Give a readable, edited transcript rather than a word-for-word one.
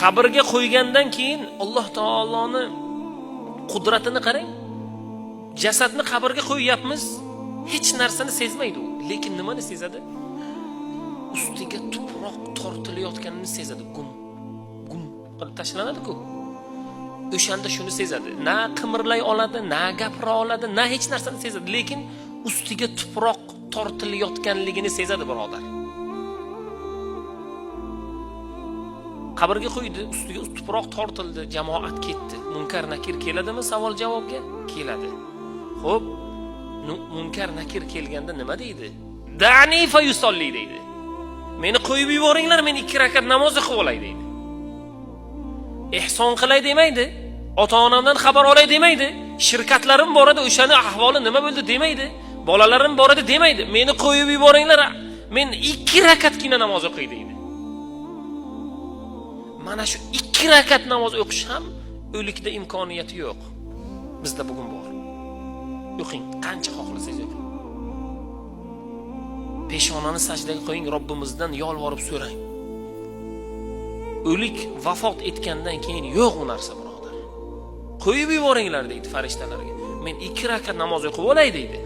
Qabrga qo'ygandan keyin Alloh taoloning qudratini qarang. Jasadni qabrga qo'yyapmiz, hech narsani sezmaydi u. Lekin nimani sezadi? Ustiga tuproq tortilayotganini sezadi. Gum qilib tashlanadi-ku. O'shanda shuni sezadi. Na qimirlay oladi, na gapira oladi, na hech narsani sezadi, lekin ustiga tuproq tortilayotganligini sezadi, birodar. Qabrga qo'ydi, ustiga tuproq tortildi, jamoat ketdi. Munkar nakir keladimi savol javobga? Keladi. Xo'p, munkar nakir kelganda nima deydi? Da'ni fa yusolli deydi. Meni qo'yib yuboringlar, men 2 rakat namoz o'qib olay deydi. Ihson qilay demaydi. Ota-onamdan xabar olay demaydi. Shirkatlarim bor edi, o'shani ahvoli nima bo'ldi demaydi. Bolalarim bor edi demaydi. Meni qo'yib yuboringlar, men 2 rakatgina namoz o'qay deydi. Mana shu 2 rakat namoz o'qish ham o'likda imkoniyati yo'q. Bizda bugun bor. O'qing, qancha xohlasangiz o'qing. Peshonani sajdaga qo'ying, Robbimizdan yolvorib so'rang. O'lik vafot etgandan keyin yo'q u narsa, birodar. Qo'yib yuboringlar deydi farishtalarga. Men 2 rakat namoz o'qib olay deydi.